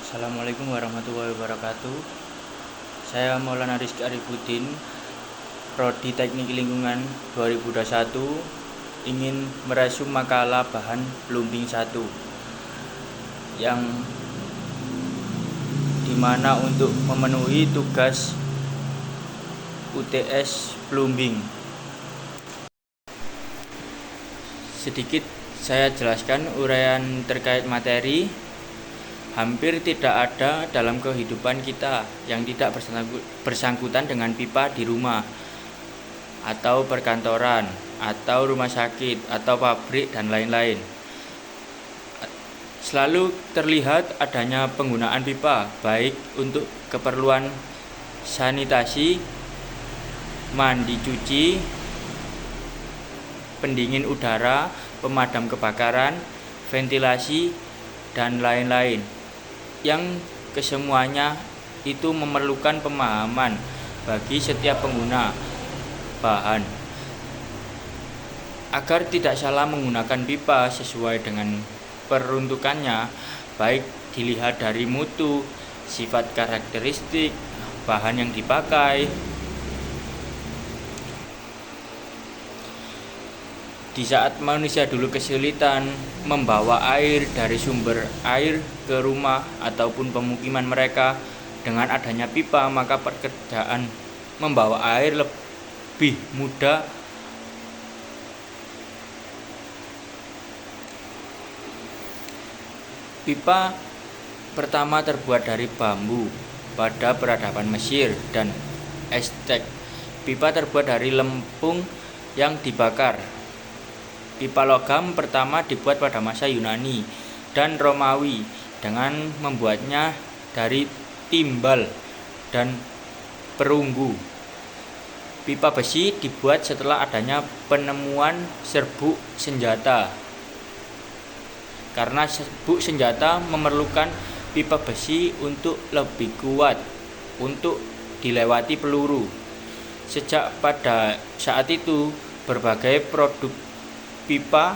Assalamualaikum warahmatullahi wabarakatuh. Saya Maulana Rizky Arifudin, Prodi Teknik Lingkungan 2021, ingin meresum makalah bahan Blumbing 1 yang dimana untuk memenuhi tugas UTS Blumbing. Sedikit saya jelaskan uraian terkait materi. Hampir tidak ada dalam kehidupan kita yang tidak bersangkutan dengan pipa di rumah, atau perkantoran, atau rumah sakit, atau pabrik, dan lain-lain. Selalu terlihat adanya penggunaan pipa, baik untuk keperluan sanitasi, mandi cuci, pendingin udara, pemadam kebakaran, ventilasi, dan lain-lain, yang kesemuanya itu memerlukan pemahaman bagi setiap pengguna bahan agar tidak salah menggunakan pipa sesuai dengan peruntukannya, baik dilihat dari mutu, sifat karakteristik bahan yang dipakai. Di saat manusia dulu kesulitan membawa air dari sumber air ke rumah ataupun pemukiman mereka, dengan adanya pipa maka pekerjaan membawa air lebih mudah. Pipa pertama terbuat dari bambu pada peradaban Mesir dan Aztec. Pipa terbuat dari lempung yang dibakar. Pipa logam pertama dibuat pada masa Yunani dan Romawi dengan membuatnya dari timbal dan perunggu. Pipa besi dibuat setelah adanya penemuan serbuk senjata, karena serbuk senjata memerlukan pipa besi untuk lebih kuat untuk dilewati peluru. Sejak pada saat itu, berbagai produk pipa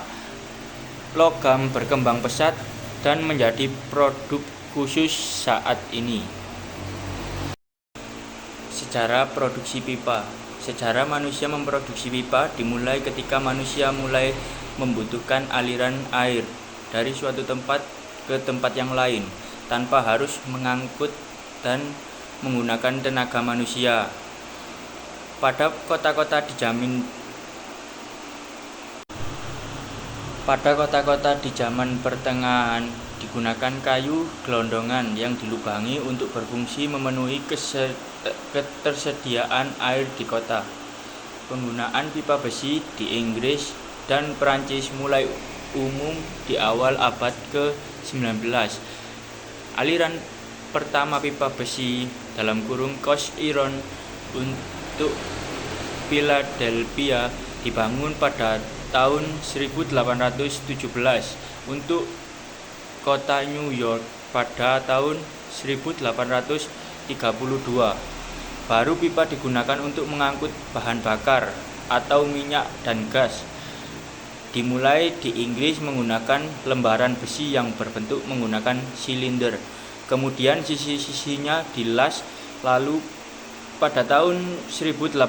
logam berkembang pesat dan menjadi produk khusus saat ini. Sejarah produksi pipa. Sejarah manusia memproduksi pipa dimulai ketika manusia mulai membutuhkan aliran air dari suatu tempat ke tempat yang lain tanpa harus mengangkut dan menggunakan tenaga manusia. Pada kota-kota di zaman pertengahan digunakan kayu gelondongan yang dilubangi untuk berfungsi memenuhi ketersediaan air di kota. Penggunaan pipa besi di Inggris dan Perancis mulai umum di awal abad ke-19. Aliran pertama pipa besi (Coast Iron) untuk Philadelphia dibangun pada tahun 1817, untuk kota New York pada tahun 1832. Baru pipa digunakan untuk mengangkut bahan bakar atau minyak dan gas. Dimulai di Inggris menggunakan lembaran besi yang berbentuk menggunakan silinder, kemudian sisi-sisinya dilas. Lalu pada tahun 1887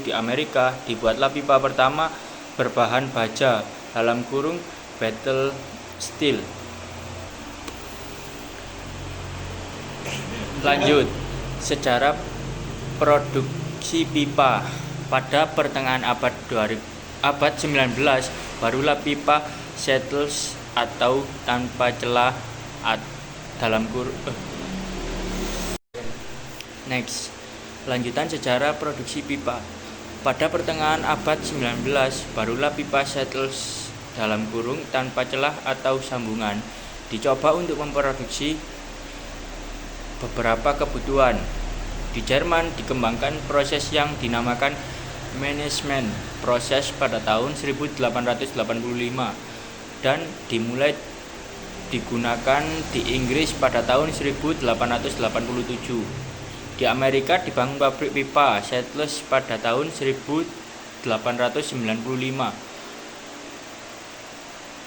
di Amerika dibuatlah pipa pertama berbahan baja (battle steel). Lanjut, sejarah produksi pipa. Pada pertengahan abad 19 barulah pipa settles atau tanpa celah Next, lanjutan sejarah produksi pipa. Pada pertengahan abad 19 barulah pipa settles tanpa celah atau sambungan dicoba untuk memproduksi beberapa kebutuhan. Di Jerman dikembangkan proses yang dinamakan management proses pada tahun 1885 dan dimulai digunakan di Inggris pada tahun 1887. Di Amerika dibangun pabrik pipa Settles pada tahun 1895.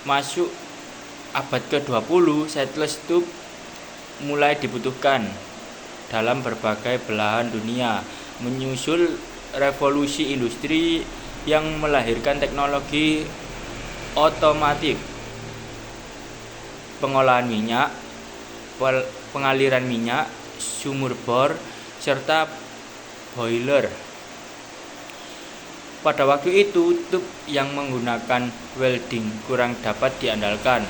Masuk abad ke-20, Settles Tube mulai dibutuhkan dalam berbagai belahan dunia, menyusul revolusi industri yang melahirkan teknologi otomotif, pengolahan minyak, pengaliran minyak, sumur bor, serta boiler. Pada waktu itu, tub yang menggunakan welding kurang dapat diandalkan.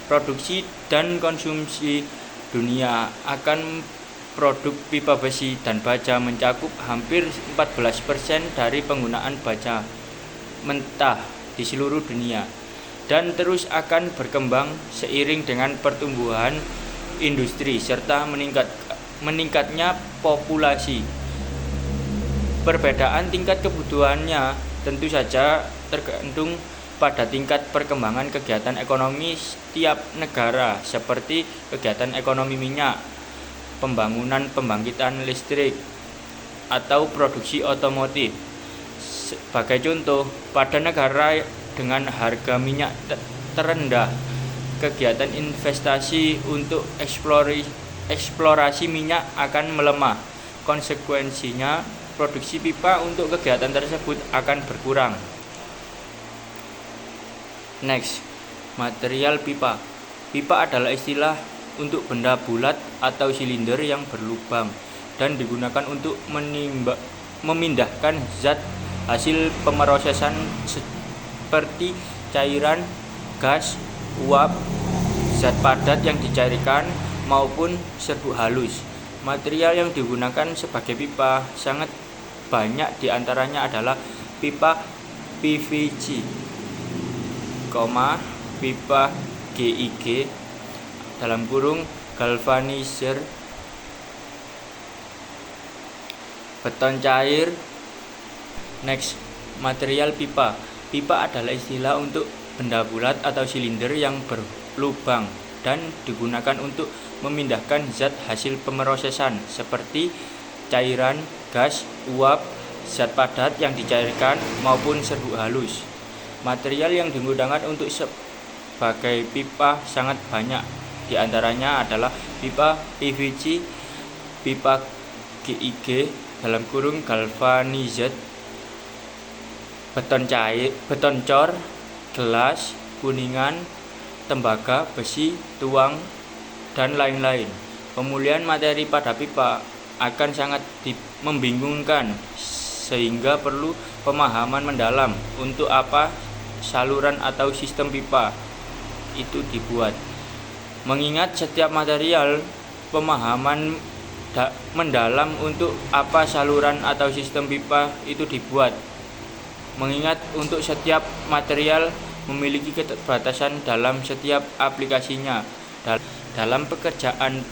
Produksi dan konsumsi dunia akan produk pipa besi dan baja mencakup hampir 14% dari penggunaan baja mentah di seluruh dunia, dan terus akan berkembang seiring dengan pertumbuhan industri serta meningkatnya populasi. Perbedaan tingkat kebutuhannya tentu saja tergantung pada tingkat perkembangan kegiatan ekonomi setiap negara, seperti kegiatan ekonomi minyak, pembangunan pembangkitan listrik, atau produksi otomotif. Sebagai contoh, pada negara dengan harga minyak terendah, kegiatan investasi untuk eksplorasi minyak akan melemah. Konsekuensinya, produksi pipa untuk kegiatan tersebut akan berkurang. Next, material pipa. Pipa adalah istilah untuk benda bulat atau silinder yang berlubang dan digunakan untuk memindahkan zat hasil pemrosesan seperti cairan, gas, uap, zat padat yang dicairkan, maupun serbuk halus. Material yang digunakan sebagai pipa sangat banyak, diantaranya adalah pipa PVC, pipa GIG (galvanizer), beton cair. Next, material pipa. Pipa adalah istilah untuk benda bulat atau silinder yang berlubang dan digunakan untuk memindahkan zat hasil pemrosesan seperti cairan, gas, uap, zat padat yang dicairkan, maupun serbuk halus. Material yang digunakan untuk sebagai pipa sangat banyak, di antaranya adalah pipa PVC, pipa GIG (galvanized), beton cor, gelas, kuningan, tembaga, besi, tuang, dan lain-lain. Pemulihan materi pada pipa akan sangat membingungkan, sehingga perlu pemahaman mendalam untuk apa saluran atau sistem pipa itu dibuat. Mengingat setiap material, pemahaman mendalam untuk apa saluran atau sistem pipa itu dibuat. Mengingat untuk setiap material memiliki keterbatasan dalam setiap aplikasinya. Dalam pekerjaan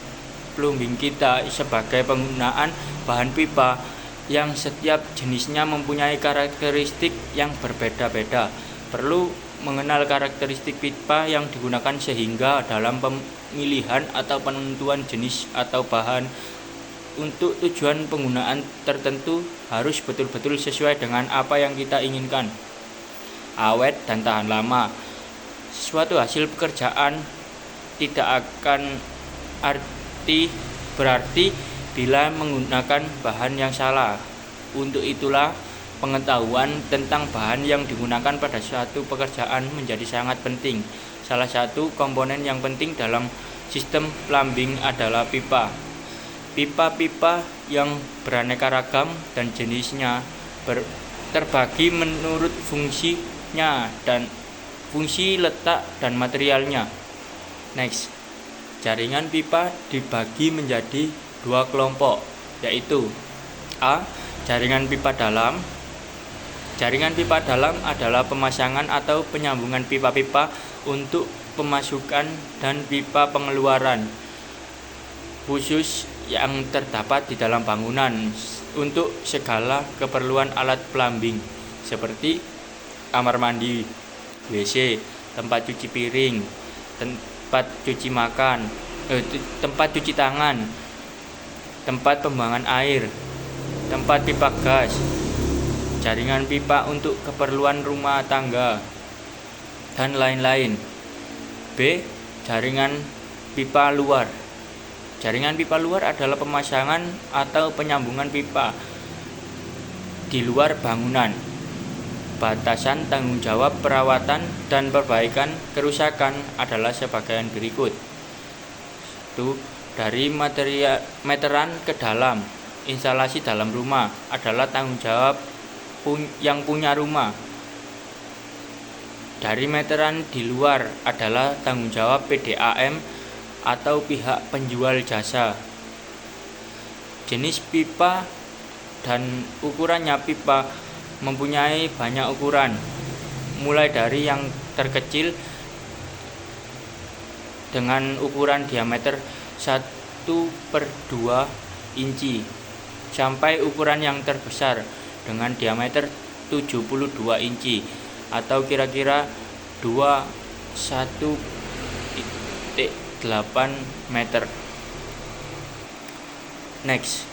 plumbing kita, sebagai penggunaan bahan pipa yang setiap jenisnya mempunyai karakteristik yang berbeda-beda, perlu mengenal karakteristik pipa yang digunakan, sehingga dalam pemilihan atau penentuan jenis atau bahan untuk tujuan penggunaan tertentu harus betul-betul sesuai dengan apa yang kita inginkan, awet dan tahan lama. Suatu hasil pekerjaan tidak akan berarti bila menggunakan bahan yang salah. Untuk itulah pengetahuan tentang bahan yang digunakan pada suatu pekerjaan menjadi sangat penting. Salah satu komponen yang penting dalam sistem plumbing adalah pipa. Pipa-pipa yang beraneka ragam dan jenisnya terbagi menurut fungsinya dan fungsi, letak, dan materialnya. Next, jaringan pipa dibagi menjadi dua kelompok, yaitu A. Jaringan pipa dalam. Jaringan pipa dalam adalah pemasangan atau penyambungan pipa-pipa untuk pemasukan dan pipa pengeluaran khusus yang terdapat di dalam bangunan untuk segala keperluan alat plumbing seperti kamar mandi, WC, tempat cuci piring, tempat cuci tangan, tempat pembuangan air, tempat pipa gas, jaringan pipa untuk keperluan rumah tangga, dan lain-lain. B. Jaringan pipa luar. Jaringan pipa luar adalah pemasangan atau penyambungan pipa di luar bangunan. Batasan tanggung jawab perawatan dan perbaikan kerusakan adalah sebagaimana berikut. 1. Dari meteran ke dalam. Instalasi dalam rumah adalah tanggung jawab yang punya rumah. Dari meteran di luar adalah tanggung jawab PDAM atau pihak penjual jasa. Jenis pipa dan ukurannya. Pipa mempunyai banyak ukuran, mulai dari yang terkecil dengan ukuran diameter 1/2 inci sampai ukuran yang terbesar dengan diameter 72 inci atau kira-kira 1,8 meter. Next,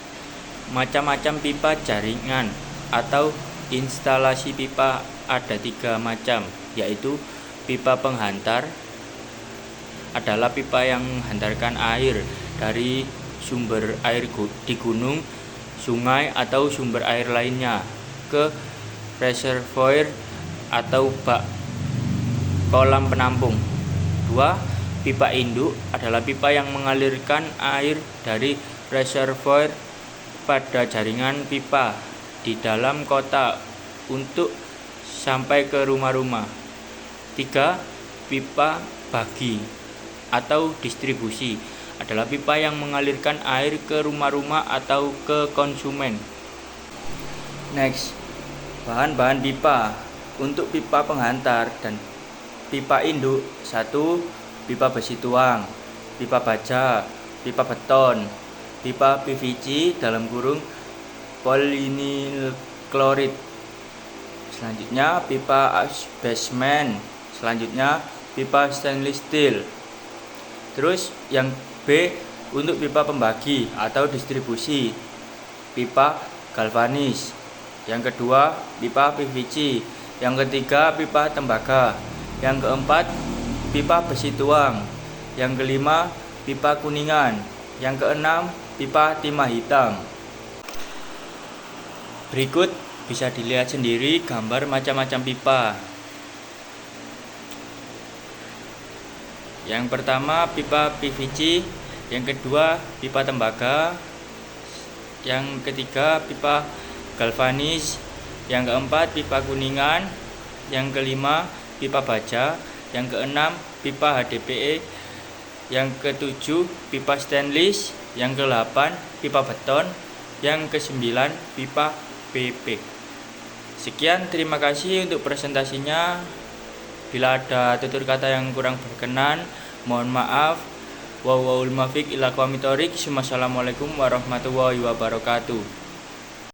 macam-macam pipa jaringan atau instalasi pipa ada 3 macam, yaitu pipa penghantar adalah pipa yang menghantarkan air dari sumber air di gunung, sungai atau sumber air lainnya ke reservoir atau bak kolam penampung. 2. Pipa induk adalah pipa yang mengalirkan air dari reservoir pada jaringan pipa di dalam kota untuk sampai ke rumah-rumah. 3. Pipa bagi atau distribusi adalah pipa yang mengalirkan air ke rumah-rumah atau ke konsumen. Next, bahan-bahan pipa. Untuk pipa penghantar dan pipa induk: 1. Pipa besi tuang, pipa baja, pipa beton, pipa PVC (polyvinyl chloride). Selanjutnya pipa asbesmen. Selanjutnya pipa stainless steel. Terus yang B untuk pipa pembagi atau distribusi, pipa galvanis. Yang kedua pipa PVC. Yang ketiga pipa tembaga. Yang keempat pipa besi tuang. Yang kelima pipa kuningan. Yang keenam pipa timah hitam. Berikut bisa dilihat sendiri gambar macam-macam pipa. Yang pertama pipa PVC, yang kedua pipa tembaga, yang ketiga pipa galvanis, yang keempat pipa kuningan, yang kelima pipa baja, yang keenam pipa HDPE, yang ketujuh pipa stainless, yang ke-8 pipa beton, yang ke-9 pipa PP. Sekian, terima kasih untuk presentasinya. Bila ada tutur kata yang kurang berkenan, mohon maaf. Wassalamualaikum warahmatullahi wabarakatuh.